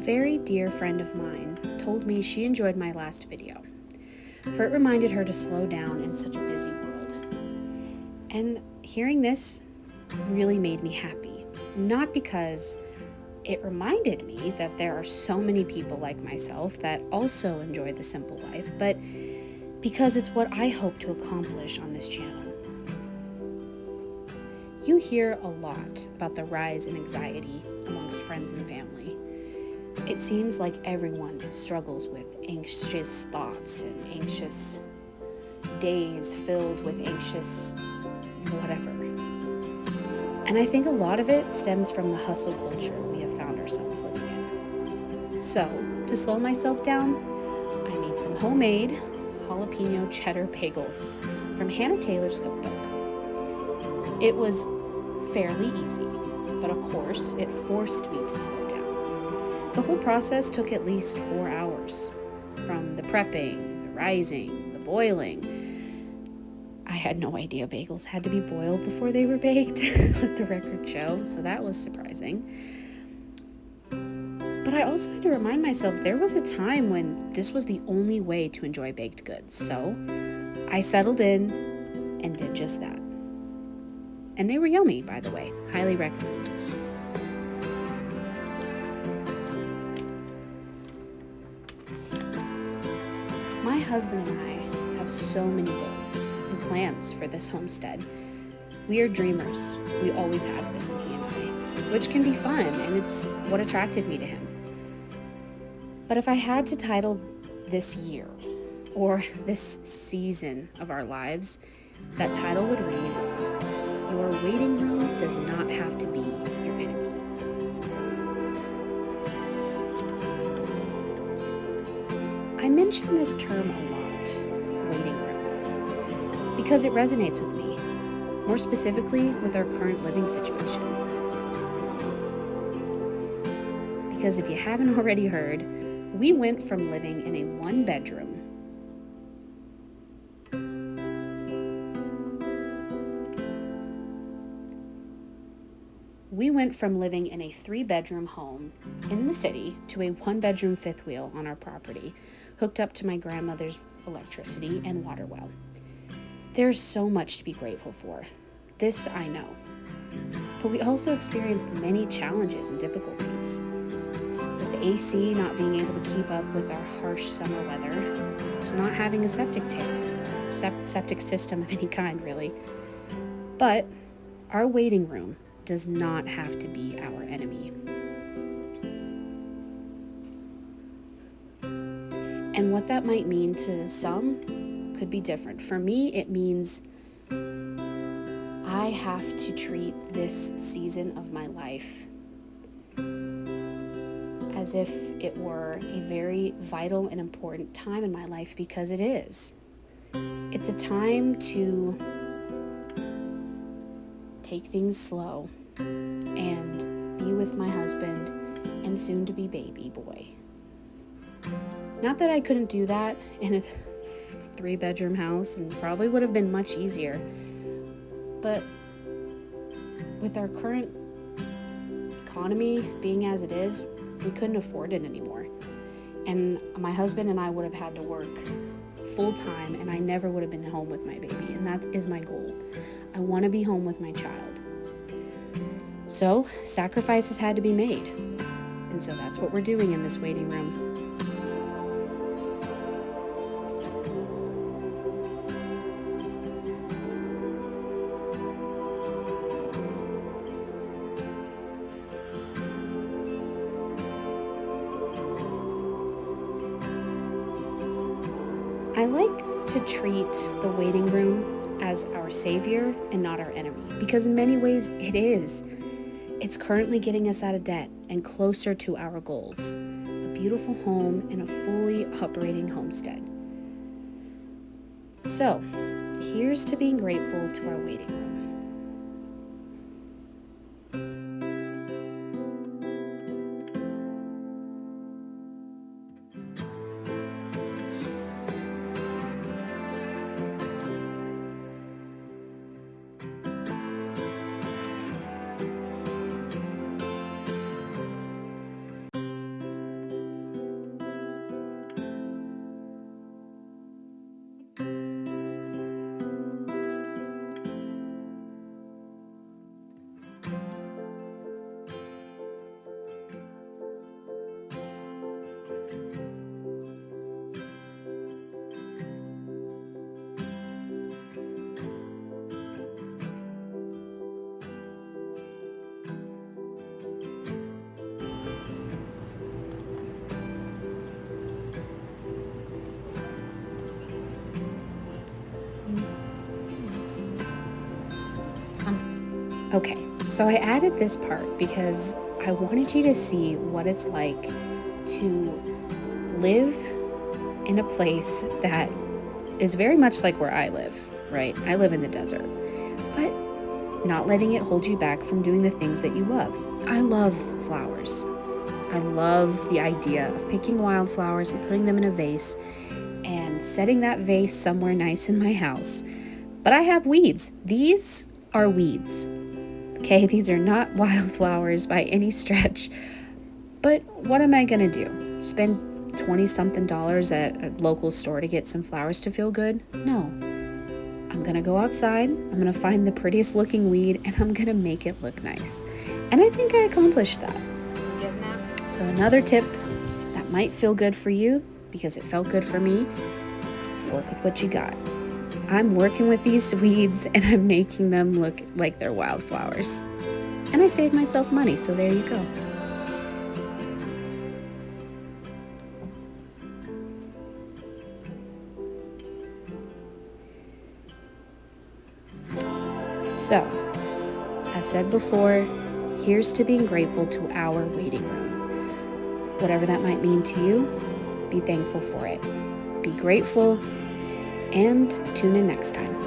very dear friend of mine told me she enjoyed my last video, for it reminded her to slow down in such a busy world. And hearing this really made me happy, not because it reminded me that there are so many people like myself that also enjoy the simple life, but because it's what I hope to accomplish on this channel. You hear a lot about the rise in anxiety amongst friends and family. It seems like everyone struggles with anxious thoughts and anxious days filled with anxious whatever. And I think a lot of it stems from the hustle culture we have found ourselves living in. So, to slow myself down, I made some homemade jalapeno cheddar bagels from Hannah Taylor's cookbook. It was fairly easy, but of course, it forced me to slow down. The whole process took at least 4 hours, from the prepping, the rising, the boiling. I had no idea bagels had to be boiled before they were baked, let the record show, so that was surprising. But I also had to remind myself there was a time when this was the only way to enjoy baked goods, so I settled in and did just that. And they were yummy, by the way. Highly recommend. My husband and I have so many goals and plans for this homestead. We are dreamers. We always have been, he and I, which can be fun, and it's what attracted me to him. But if I had to title this year, or this season of our lives, that title would read, "Your waiting room does not have to be your enemy." I mention this term a lot, waiting room, because it resonates with me, more specifically with our current living situation. Because if you haven't already heard, we went from living in a one-bedroom We went from living in a 3-bedroom home in the city to a 1-bedroom fifth wheel on our property, hooked up to my grandmother's electricity and water well. There's so much to be grateful for. This I know. But we also experienced many challenges and difficulties. With the AC not being able to keep up with our harsh summer weather, to not having a septic system of any kind, really. But our waiting room does not have to be our enemy. And what that might mean to some could be different. For me, it means I have to treat this season of my life as if it were a very vital and important time in my life, because it is. It's a time to take things slow and be with my husband and soon-to-be baby boy. Not that I couldn't do that in a 3-bedroom house, and probably would have been much easier, but with our current economy being as it is, we couldn't afford it anymore. And my husband and I would have had to work full-time, and I never would have been home with my baby, and that is my goal. I want to be home with my child. So, sacrifices had to be made. And so that's what we're doing in this waiting room. I like to treat the waiting room as our savior and not our enemy, because in many ways it is. It's currently getting us out of debt and closer to our goals, a beautiful home and a fully operating homestead. So, here's to being grateful to our waiting room. Okay, so I added this part because I wanted you to see what it's like to live in a place that is very much like where I live, right? I live in the desert, but not letting it hold you back from doing the things that you love. I love flowers. I love the idea of picking wildflowers and putting them in a vase and setting that vase somewhere nice in my house. But I have weeds. These are weeds. Okay, these are not wildflowers by any stretch. But what am I gonna do? Spend 20 something dollars at a local store to get some flowers to feel good? No. I'm gonna go outside, I'm gonna find the prettiest looking weed, and I'm gonna make it look nice. And I think I accomplished that. So another tip that might feel good for you, because it felt good for me, work with what you got. I'm working with these weeds and I'm making them look like they're wildflowers. And I saved myself money, so there you go. So, as said before, here's to being grateful to our waiting room. Whatever that might mean to you, be thankful for it. Be grateful, and tune in next time.